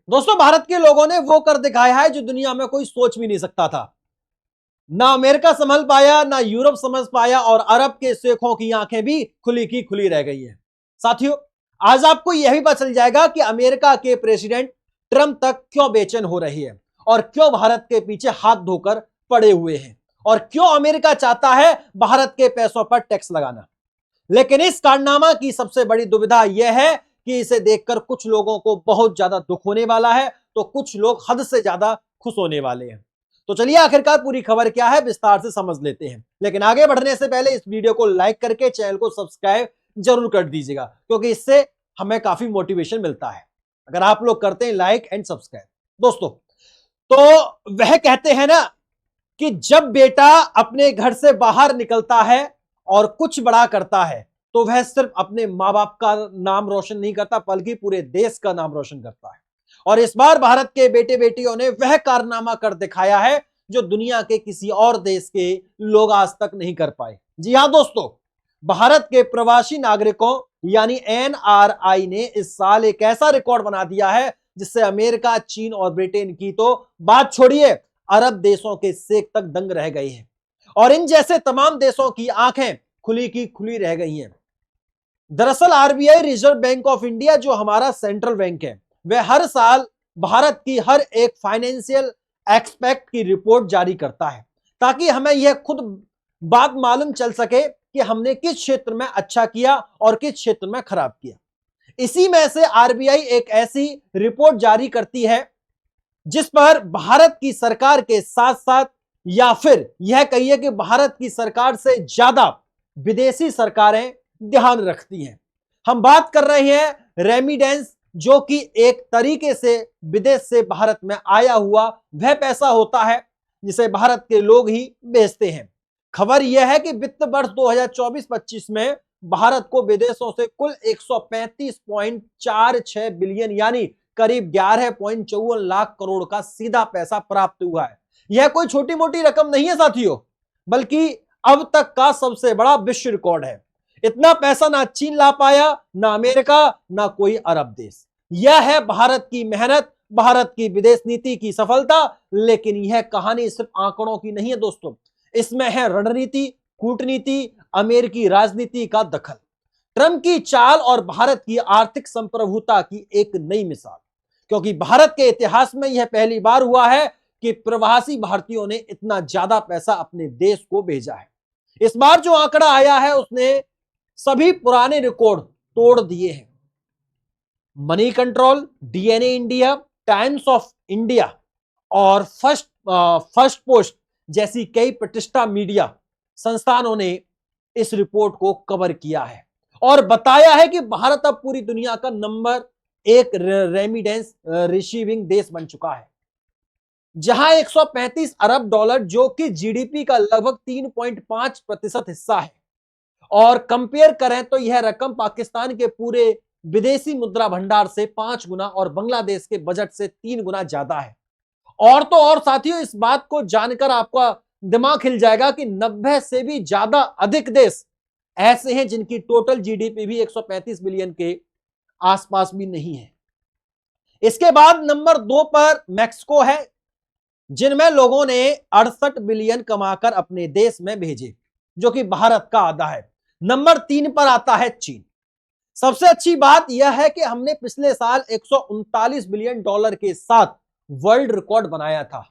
दोस्तों, भारत के लोगों ने वो कर दिखाया है जो दुनिया में कोई सोच भी नहीं सकता था। ना अमेरिका संभल पाया, ना यूरोप समझ पाया, और अरब के शेखों की आंखें भी खुली की खुली रह गई हैं। साथियों, आज आपको यह भी पता चल जाएगा कि अमेरिका के प्रेसिडेंट ट्रंप तक क्यों बेचैन हो रही है, और क्यों भारत के पीछे हाथ धोकर पड़े हुए हैं, और क्यों अमेरिका चाहता है भारत के पैसों पर टैक्स लगाना। लेकिन इस कारनामा की सबसे बड़ी दुविधा यह है कि इसे देखकर कुछ लोगों को बहुत ज्यादा दुख होने वाला है, तो कुछ लोग हद से ज्यादा खुश होने वाले हैं। तो चलिए आखिरकार पूरी खबर क्या है विस्तार से समझ लेते हैं। लेकिन आगे बढ़ने से पहले इस वीडियो को लाइक करके चैनल को सब्सक्राइब जरूर कर दीजिएगा, क्योंकि इससे हमें काफी मोटिवेशन मिलता है अगर आप लोग करते हैं लाइक एंड सब्सक्राइब। दोस्तों, तो वह कहते हैं ना कि जब बेटा अपने घर से बाहर निकलता है और कुछ बड़ा करता है, तो वह सिर्फ अपने मां बाप का नाम रोशन नहीं करता, बल्कि पूरे देश का नाम रोशन करता है। और इस बार भारत के बेटे बेटियों ने वह कारनामा कर दिखाया है जो दुनिया के किसी और देश के लोग आज तक नहीं कर पाए। जी हां दोस्तों, भारत के प्रवासी नागरिकों यानी एनआरआई ने इस साल एक ऐसा रिकॉर्ड बना दिया है जिससे अमेरिका, चीन और ब्रिटेन की तो बात छोड़िए, अरब देशों के शेख तक दंग रह गए हैं, और इन जैसे तमाम देशों की आंखें खुली की खुली रह गई हैं। दरअसल RBI, reserve bank of India, जो हमारा सेंट्रल बैंक है, वह हर साल भारत की हर एक फाइनेंशियल एक्सपेक्ट की रिपोर्ट जारी करता है, ताकि हमें यह खुद बात मालूम चल सके कि हमने किस क्षेत्र में अच्छा किया और किस क्षेत्र में खराब किया। इसी में से आरबीआई एक ऐसी रिपोर्ट जारी करती है जिस पर भारत की सरकार के साथ साथ, या फिर यह कहिए कि भारत की सरकार से ज्यादा विदेशी सरकारें ध्यान रखती हैं। हम बात कर रहे हैं रेमिडेंस, जो कि एक तरीके से विदेश से भारत में आया हुआ वह पैसा होता है जिसे भारत के लोग ही भेजते हैं। खबर यह है कि वित्त वर्ष 2024-25 में भारत को विदेशों से कुल 135.46 बिलियन यानी करीब 11.54 लाख करोड़ का सीधा पैसा प्राप्त हुआ है। यह कोई छोटी मोटी रकम नहीं है साथियों, बल्कि अब तक का सबसे बड़ा विश्व रिकॉर्ड है। इतना पैसा ना चीन ला पाया, ना अमेरिका, ना कोई अरब देश। यह है भारत की मेहनत, भारत की विदेश नीति की सफलता। लेकिन यह कहानी सिर्फ आंकड़ों की नहीं है दोस्तों, इसमें है रणनीति, कूटनीति, अमेरिकी राजनीति का दखल, ट्रंप की चाल और भारत की आर्थिक संप्रभुता की एक नई मिसाल। क्योंकि भारत के इतिहास में यह पहली बार हुआ है कि प्रवासी भारतीयों ने इतना ज्यादा पैसा अपने देश को भेजा है। इस बार जो आंकड़ा आया है उसने सभी पुराने रिकॉर्ड तोड़ दिए हैं। Money control, DNA India, times of India और फर्स्ट पोस्ट जैसी कई प्रतिष्ठा मीडिया संस्थानों ने इस रिपोर्ट को कवर किया है और बताया है कि भारत अब पूरी दुनिया का नंबर 1 रेमिडेंस रिसीविंग देश बन चुका है, जहां 135 अरब डॉलर, जो कि जीडीपी का लगभग 3.5% हिस्सा है, और कंपेयर करें तो यह रकम पाकिस्तान के पूरे विदेशी मुद्रा भंडार से 5 गुना और बांग्लादेश के बजट से 3 गुना ज्यादा है। और तो और साथियों, इस बात को जानकर आपका दिमाग हिल जाएगा कि 90 से भी ज्यादा अधिक देश ऐसे हैं जिनकी टोटल जीडीपी भी 135 बिलियन के आसपास भी नहीं है। इसके बाद नंबर 2 पर मैक्सिको है, जिनमें लोगों ने 68 बिलियन कमाकर अपने देश में भेजे, जो कि भारत का आधा है। नंबर 3 पर आता है चीन। सबसे अच्छी बात यह है कि हमने पिछले साल 139 बिलियन डॉलर के साथ वर्ल्ड रिकॉर्ड बनाया था,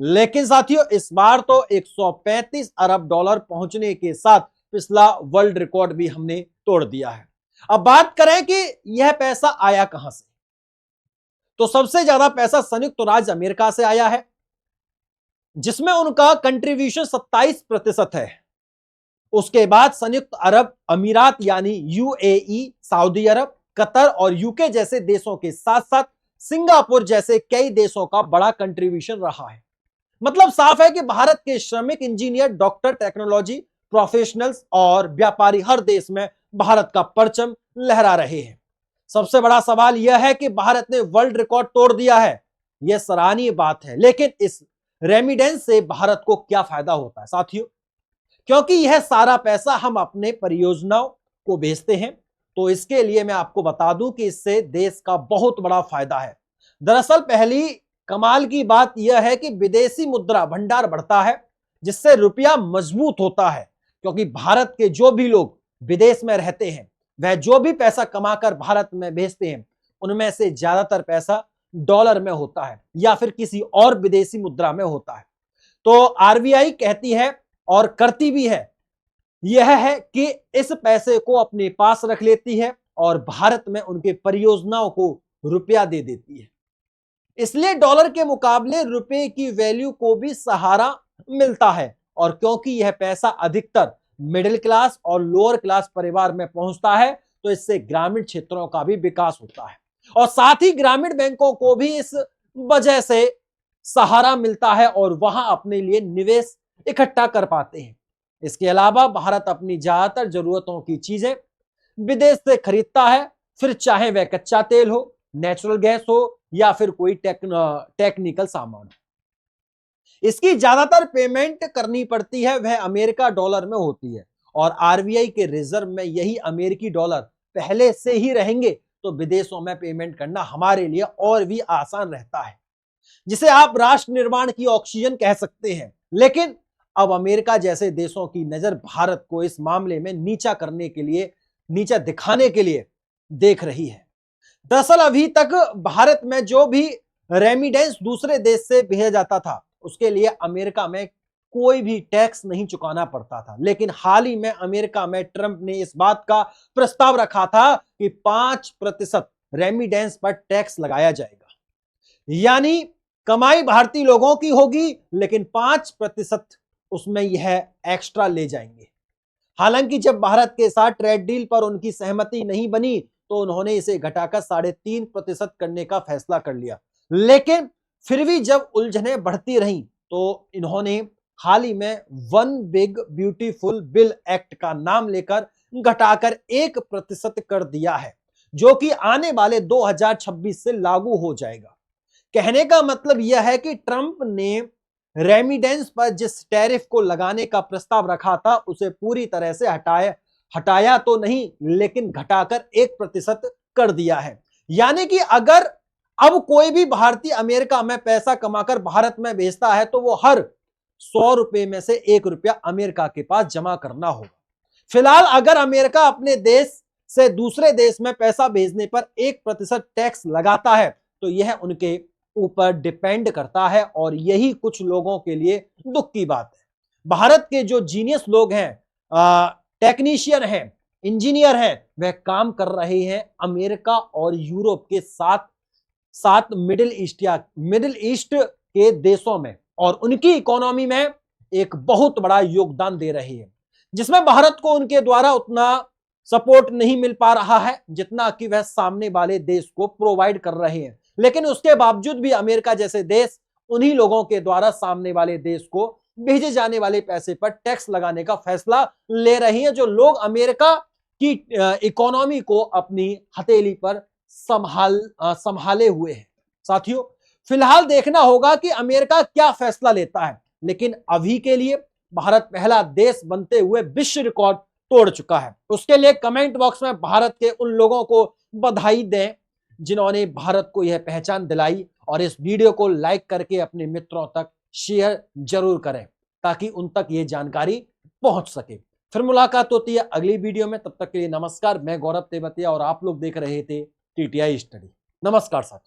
लेकिन साथियों इस बार तो 135 अरब डॉलर पहुंचने के साथ पिछला वर्ल्ड रिकॉर्ड भी हमने तोड़ दिया है। अब बात करें कि यह पैसा आया कहां से, तो सबसे ज्यादा पैसा संयुक्त राज्य अमेरिका से आया है, जिसमें उनका कंट्रीब्यूशन 27% है। उसके बाद संयुक्त अरब अमीरात यानी यूएई, सऊदी अरब, कतर और यूके जैसे देशों के साथ साथ सिंगापुर जैसे कई देशों का बड़ा कंट्रीब्यूशन रहा है। मतलब साफ है कि भारत के श्रमिक, इंजीनियर, डॉक्टर, टेक्नोलॉजी प्रोफेशनल्स और व्यापारी हर देश में भारत का परचम लहरा रहे हैं। सबसे बड़ा सवाल यह है कि भारत ने वर्ल्ड रिकॉर्ड तोड़ दिया है, यह सराहनीय बात है, लेकिन इस रेमिडेंस से भारत को क्या फायदा होता है साथियों? क्योंकि यह सारा पैसा हम अपने परियोजनाओं को भेजते हैं, तो इसके लिए मैं आपको बता दूं कि इससे देश का बहुत बड़ा फायदा है। दरअसल पहली कमाल की बात यह है कि विदेशी मुद्रा भंडार बढ़ता है, जिससे रुपया मजबूत होता है, क्योंकि भारत के जो भी लोग विदेश में रहते हैं वह जो भी पैसा कमाकर भारत में भेजते हैं उनमें से ज्यादातर पैसा डॉलर में होता है या फिर किसी और विदेशी मुद्रा में होता है। तो आरबीआई कहती है और करती भी है, यह है कि इस पैसे को अपने पास रख लेती है और भारत में उनके परियोजनाओं को रुपया दे देती है। इसलिए डॉलर के मुकाबले रुपए की वैल्यू को भी सहारा मिलता है, और क्योंकि यह पैसा अधिकतर मिडिल क्लास और लोअर क्लास परिवार में पहुंचता है तो इससे ग्रामीण क्षेत्रों का भी विकास होता है और साथ ही ग्रामीण बैंकों को भी इस वजह से सहारा मिलता है और वहां अपने लिए निवेश इकट्ठा कर पाते हैं। इसके अलावा भारत अपनी ज्यादातर जरूरतों की चीजें विदेश से खरीदता है, फिर चाहे वह कच्चा तेल हो, नेचुरल गैस हो या फिर कोई टेक्निकल सामान हो। इसकी ज्यादातर पेमेंट करनी पड़ती है वह अमेरिका डॉलर में होती है और आरबीआई के रिजर्व में यही अमेरिकी डॉलर पहले से ही रहेंगे तो विदेशों में पेमेंट करना हमारे लिए और भी आसान रहता है, जिसे आप राष्ट्र निर्माण की ऑक्सीजन कह सकते हैं। लेकिन अब अमेरिका जैसे देशों की नजर भारत को इस मामले में नीचा करने के लिए, नीचा दिखाने के लिए देख रही है। दरअसल अभी तक भारत में जो भी रेमिडेंस दूसरे देश से भेजा जाता था उसके लिए अमेरिका में कोई भी टैक्स नहीं चुकाना पड़ता था, लेकिन हाल ही में अमेरिका में ट्रंप ने इस बात का प्रस्ताव रखा था कि 5% रेमिडेंस पर टैक्स लगाया जाएगा, यानी कमाई भारतीय लोगों की होगी लेकिन 5% उसमें यह एक्स्ट्रा ले जाएंगे। हालांकि जब भारत के साथ ट्रेड डील पर उनकी सहमति नहीं बनी तो उन्होंने इसे घटाकर 3.5% करने का फैसला कर लिया, लेकिन फिर भी जब उलझनें बढ़ती रहीं तो इन्होंने हाल ही में one big beautiful bill act का नाम लेकर घटाकर 1% कर दिया है, जो कि आने वाले 2026 से लागू हो जाएगा। कहने का मतलब यह है कि ट्रंप ने रेमिडेंस पर जिस टैरिफ को लगाने का प्रस्ताव रखा था उसे पूरी तरह से हटाया तो नहीं, लेकिन घटाकर 1% कर दिया है। यानी कि अगर अब कोई भी भारतीय अमेरिका में पैसा कमाकर भारत में भेजता है तो वो हर 100 रुपए में से 1 रुपया अमेरिका के पास जमा करना होगा। फिलहाल अगर अमेरिका अपने देश से दूसरे देश में पैसा भेजने पर 1% टैक्स लगाता है तो यह उनके ऊपर डिपेंड करता है और यही कुछ लोगों के लिए दुख की बात है। भारत के जो जीनियस लोग हैं, टेक्नीशियन हैं, इंजीनियर हैं, वह काम कर रहे हैं अमेरिका और यूरोप के साथ मिडिल ईस्ट के देशों में और उनकी इकोनॉमी में एक बहुत बड़ा योगदान दे रहे हैं, जिसमें भारत को उनके द्वारा उतना सपोर्ट नहीं मिल पा रहा है जितना कि वह सामने वाले देश को प्रोवाइड कर रहे हैं। लेकिन उसके बावजूद भी अमेरिका जैसे देश उन्हीं लोगों के द्वारा सामने वाले देश को भेजे जाने वाले पैसे पर टैक्स लगाने का फैसला ले रही हैं, जो लोग अमेरिका की इकोनॉमी को अपनी हथेली पर संभाले हुए हैं। साथियों, फिलहाल देखना होगा कि अमेरिका क्या फैसला लेता है, लेकिन अभी के लिए भारत पहला देश बनते हुए विश्व रिकॉर्ड तोड़ चुका है। उसके लिए कमेंट बॉक्स में भारत के उन लोगों को बधाई दें जिन्होंने भारत को यह पहचान दिलाई और इस वीडियो को लाइक करके अपने मित्रों तक शेयर जरूर करें ताकि उन तक ये जानकारी पहुंच सके। फिर मुलाकात होती है अगली वीडियो में, तब तक के लिए नमस्कार। मैं गौरव तेवतिया और आप लोग देख रहे थे टीटीआई स्टडी। नमस्कार साथियों।